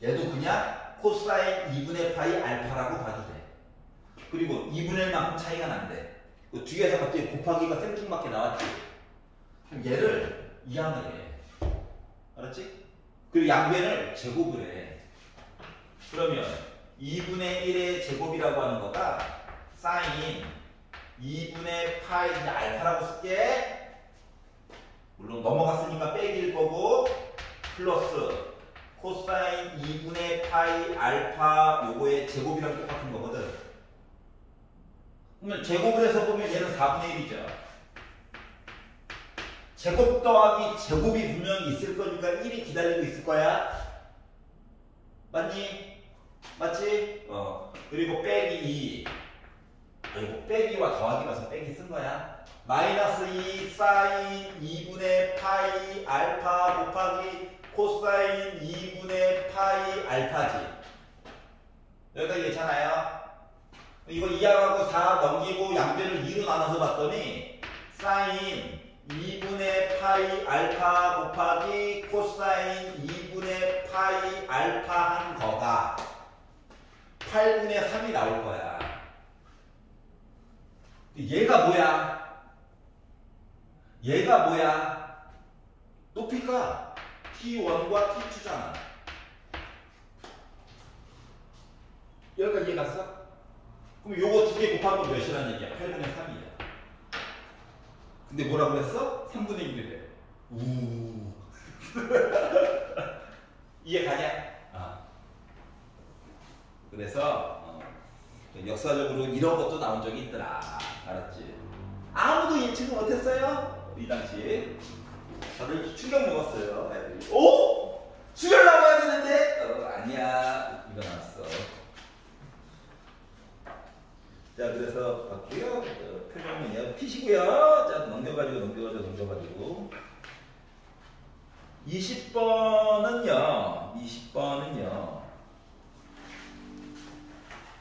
얘도 그냥 코사인 2분의 파이 알파라고 봐도 돼. 그리고 2분의 1만큼 차이가 난대. 그 뒤에서 갑자기 곱하기가 생뚱맞게 나왔지. 그럼 얘를 이항을 해. 알았지? 그리고 양변을 제곱을 해. 그러면 2분의 1의 제곱이라고 하는 거가 사인 2분의 파이 알파라고 쓸게. 물론 넘어갔으니까 빼기일 거고 플러스 코사인 2분의 파이 알파 요거의 제곱이랑 똑같은 거거든. 그러면 제곱을 해서 보면 얘는 4분의 1이죠. 제곱 더하기 제곱이 분명히 있을 거니까 1이 기다리고 있을 거야. 맞니? 맞지? 그리고 빼기 2. 그리고 빼기와 더하기라서 빼기 쓴 거야. 마이너스 2 사인 2분의 파이 알파 곱하기 코사인 2분의 파이 알파지. 여기까지 괜찮아요? 이거 2하고 4 넘기고 양변을 2로 나눠서 봤더니 사인 2분의 파이 알파 곱하기 코사인 2분의 파이 알파 한 거가 8분의 3이 나올 거야. 얘가 뭐야? 얘가 뭐야? 높이가 T1과 T2잖아. 여기까지 이해 갔어? 그럼 요거 두 개 곱하면 몇이라는 얘기야? 8분의 3이야. 근데 뭐라 그랬어? 3분의 1이래. 우. 이해 가냐? 그래서 역사적으로 이런 것도 나온 적이 있더라. 알았지? 아무도 예측을 못했어요. 이 당시. 다들 충격 먹었어요. 애들이. 오? 수열 나와야 되는데? 아니야. 이거 나왔어. 자, 그래서 봤고요. 표정은요. 피시고요. 자, 넘겨가지고. 20번은요.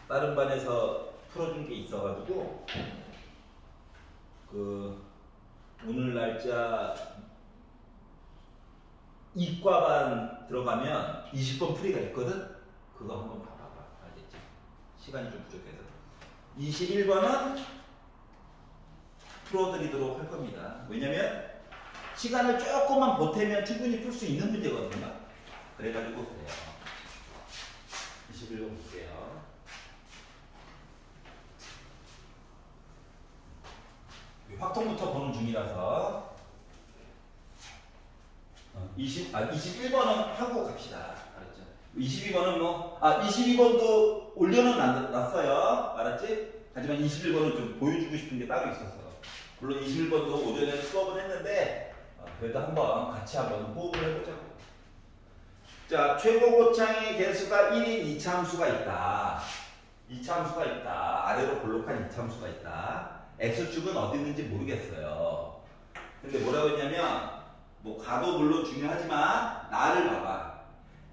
다른 반에서 풀어준 게 있어가지고 오늘 날짜 이과반 들어가면 20번 풀이가 있거든? 그거 한번 봐봐봐. 알겠지? 시간이 좀 부족해서 21번은 풀어드리도록 할 겁니다. 왜냐면 시간을 조금만 보태면 충분히 풀 수 있는 문제거든요. 그래가지고 그래요. 21번 볼게요. 확통부터 보는 중이라서 21번은 하고 갑시다. 알았죠? 22번은 22번도 올려는 놨어요. 알았지? 하지만 21번은 좀 보여주고 싶은 게 따로 있어서. 물론 21번도 오전에 수업을 했는데 그래도 한번 같이 한번 호흡을 해보자고. 자, 최고고창의 개수가 1인 이차함수가 있다. 이차함수가 있다. 아래로 볼록한 이차함수가 있다. X축은 어디 있는지 모르겠어요. 근데 뭐라고 했냐면 가도 물론 중요하지만 나를 봐봐.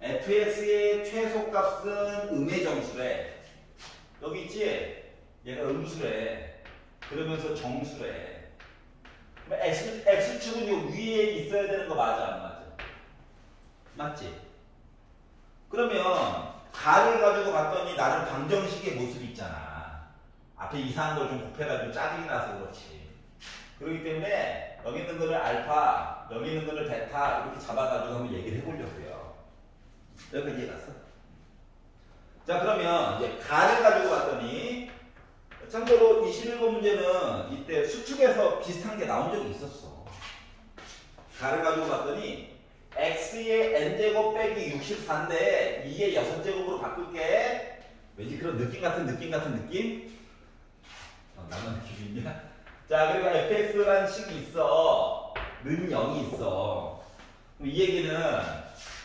fx의 최소값은 음의 정수래. 여기 있지? 얘가 음수래. 그러면서 정수래. X축은 요 위에 있어야 되는 거 맞아 안 맞아? 맞지? 그러면 가를 가지고 봤더니 나는 방정식의 모습이 있잖아. 앞에 이상한 걸 좀 곱해가지고 짜증이 나서 그렇지. 그렇기 때문에 여기 있는 거를 알파, 여기 있는 거를 베타 이렇게 잡아가지고 한번 얘기를 해보려고요. 여기까지 이해 갔어? 자, 그러면 이제 가를 가지고 봤더니 참고로 21번 문제는 이때 수축에서 비슷한 게 나온 적이 있었어. 가를 가지고 봤더니 x의 n제곱 빼기 64인데 2의 6제곱으로 바꿀게. 왠지 그런 느낌 같은 느낌? 나만 느낌이 있냐? 자, 그리고 fx라는 식이 있어. 는 0이 있어. 그럼 이 얘기는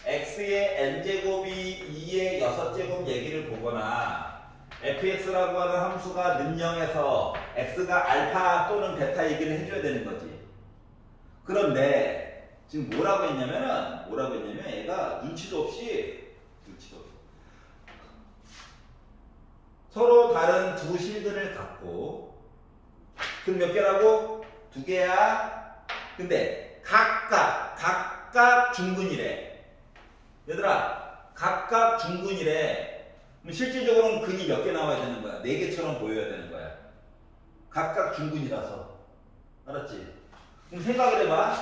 x의 n제곱이 2의 6제곱 얘기를 보거나 fx라고 하는 함수가 는 0에서 x가 알파 또는 베타 얘기를 해줘야 되는 거지. 그런데 지금 뭐라고 했냐면 얘가 눈치도 없이 서로 다른 두 실근을 갖고 그럼 몇 개라고? 2개야. 근데 각각 중근이래. 얘들아, 각각 중근이래. 그럼 실질적으로는 근이 몇 개 나와야 되는 거야? 4개처럼 보여야 되는 거야. 각각 중근이라서. 알았지? 그럼 생각을 해봐.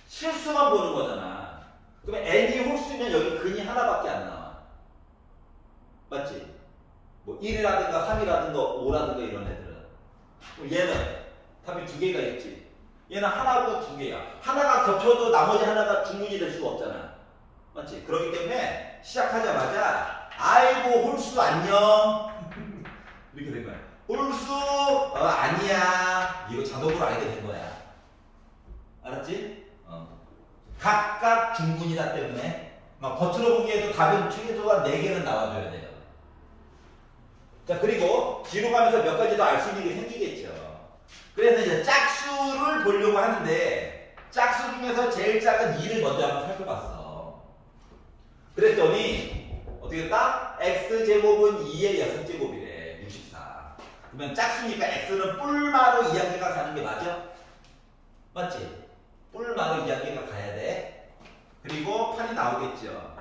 실수만 보는 거잖아. 그러면 n이 홀수면 여기 근이 하나밖에 안 나와. 맞지? 1이라든가 3이라든가 5라든가 이런 애들은. 얘는 답이 2개가 있지. 얘는 하나고 2개야. 하나가 겹쳐도 나머지 하나가 중문이 될 수가 없잖아. 맞지? 그렇기 때문에 시작하자마자 아이고 홀수 안녕 이렇게 된 거야. 홀수 아니야. 이거 자동으로 알게 된 거야. 알았지? 각각 중문이다 때문에 막 겉으로 보기에도 답은 최소한 4개는 나와줘야 돼요. 자, 그리고 뒤로 가면서 몇 가지 더 알 수 있는 게 생기겠죠. 그래서 이제 짝수를 보려고 하는데 짝수 중에서 제일 작은 2를 먼저 한번 살펴봤어. 그랬더니 어떻게 했다? x제곱은 2의 6제곱이래. 64. 그러면 짝수니까 x는 뿔마로 이야기가 가는 게 맞아? 맞지? 뿔마로 이야기가 가야 돼. 그리고 8이 나오겠죠.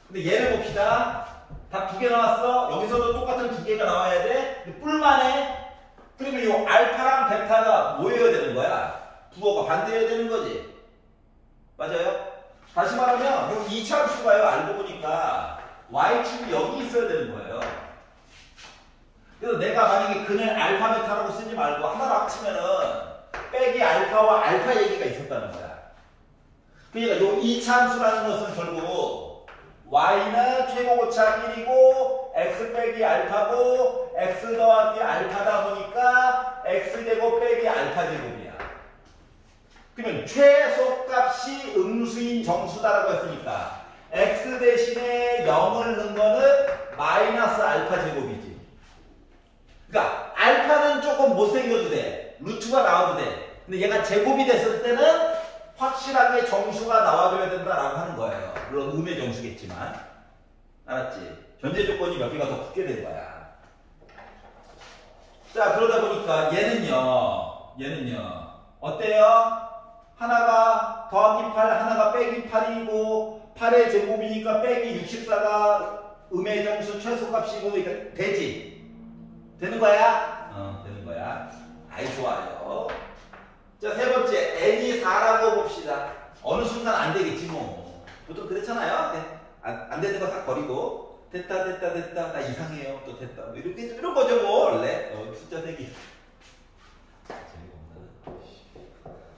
근데 얘를 봅시다. 답 2개 나왔어. 여기서도 똑같은 2개가 나와야 돼. 근데 뿔만해. 그러면 이 알파랑 베타가 뭐여야 되는 거야? 부호가 반대여야 되는 거지. 맞아요? 다시 말하면 이 이차함수가요. 알고 보니까 y축이 여기 있어야 되는 거예요. 그래서 내가 만약에 그늘 알파 베타라고 쓰지 말고 하나로 합치면은 빼기 알파와 알파 얘기가 있었다는 거야. 그러니까 이 이차함수라는 것은 결국 y는 최고고차 1이고 x 빼기 알파고 x 더하기 알파다 보니까 x제곱 빼기 알파제곱이야. 그러면 최소값이 음수인 정수다라고 했으니까 x 대신에 0을 넣은 거는 마이너스 알파제곱이지. 그러니까 알파는 조금 못생겨도 돼. 루트가 나와도 돼. 근데 얘가 제곱이 됐을 때는 확실하게 정수가 나와줘야 된다라고 하는 거예요. 물론 음의 정수겠지만. 알았지? 전제 조건이 몇 개가 더 붙게 된 거야. 자, 그러다 보니까 얘는요. 어때요? 하나가 더하기 8, 하나가 빼기 8이고 8의 제곱이니까 빼기 64가 음의 정수 최소값이고 되지? 되는 거야? 되는 거야. 아이, 좋아요. 자, 세 번째, n이 4라고 봅시다. 어느 순간 안 되겠지, 뭐. 보통 그렇잖아요. 네. 안 되는 거 싹 버리고. 됐다. 나 이상해요. 또 됐다. 이런 거죠, 뭐, 원래. 숫자 세기.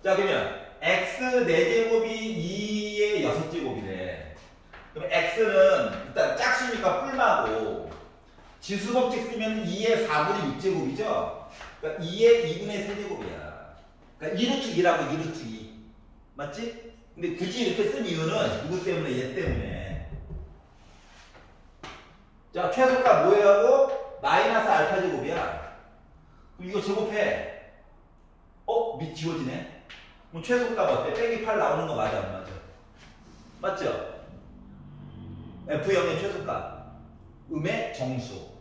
자, 그러면, x 4제곱이 2의 6제곱이래. 그럼 x는 일단 짝수니까 뿔마고, 지수법칙 쓰면 2의 4분의 6제곱이죠? 그러니까 2의 2분의 3제곱이야. 그러니까 2루트 2라고 2루트 2. 맞지? 근데 굳이 이렇게 쓴 이유는 누구 때문에? 얘 때문에. 자, 최소값 뭐예요 하고? 마이너스 알파 제곱이야. 그럼 이거 제곱해. 밑 지워지네? 그럼 최소값 어때? 빼기 8 나오는 거 맞아, 안 맞아? 맞죠? F0의 최소값. 음의 정수.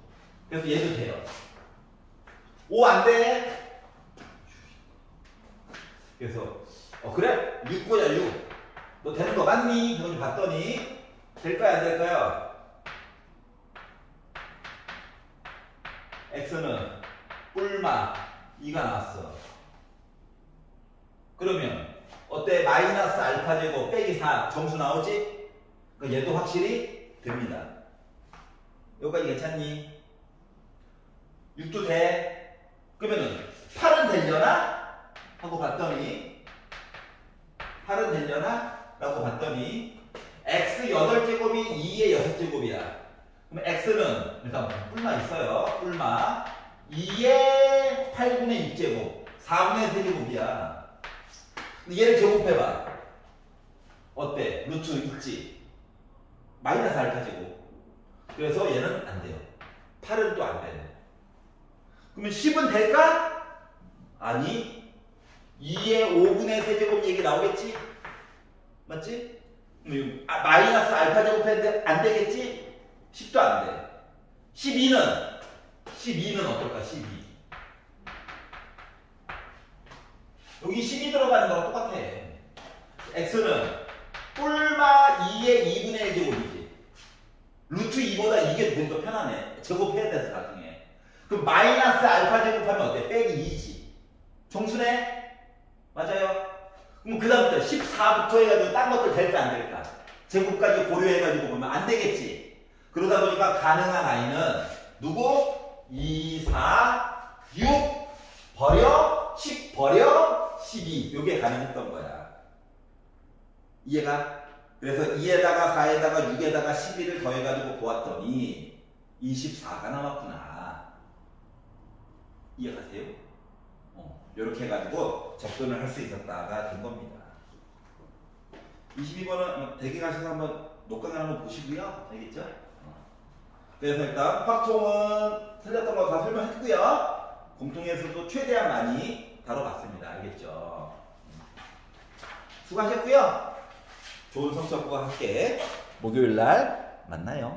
그래서 얘도 돼요. 5 안 돼? 그래서 그래? 6고야 6. 너 되는 거 맞니? 그걸 봤더니 될까요? 안 될까요? x는 뿔마 2가 나왔어. 그러면 어때? 마이너스 알파 제곱 빼기 4 정수 나오지? 그러니까 얘도 확실히 됩니다. 여기까지 괜찮니? 6도 돼? 그러면은 8은 되려나? 하고 봤더니 8은 되려나? 라고 봤더니 x 8제곱이 2의 6제곱이야. 그럼 x는 일단 뿔마 있어요. 뿔마 2의 8분의 6제곱 4분의 3제곱이야. 얘를 제곱해봐. 어때? 루트 있지? 마이너스 알파 제곱. 그래서 얘는 안 돼요. 8은 또 안 되네. 그러면 10은 될까? 아니, 2의 5분의 3제곱 얘기 나오겠지? 맞지? 마이너스 알파 제곱했는데 안 되겠지? 10도 안 돼. 12는 어떨까? 12. 여기 12 들어가는 거랑 똑같아. x는 뿔마 2의 2분의 1 제곱이지. 루트 2보다 이게 더 편하네. 제곱해야 돼서 나중에. 그럼 마이너스 알파 제곱하면 어때? 빼기 2지. 정수네? 맞아요? 그럼 그 다음부터 14부터 해가지고 딴 것들 될까 안 될까? 제곱까지 고려해가지고 보면 안 되겠지. 그러다 보니까 가능한 아이는 누구? 2, 4, 6 버려 10 버려 12 요게 가능했던 거야. 이해가? 그래서 2에다가 4에다가 6에다가 12를 더해가지고 보았더니 24가 남았구나. 이해가세요? 이렇게 해가지고 접근을 할 수 있었다가 된 겁니다. 22번은 대기 가셔서 한번 녹강을 한번 보시고요. 알겠죠? 그래서 일단 확통은 틀렸던 거 다 설명했고요. 공통에서도 최대한 많이 다뤄봤습니다. 알겠죠? 수고하셨고요. 좋은 성적과 함께 목요일날 만나요.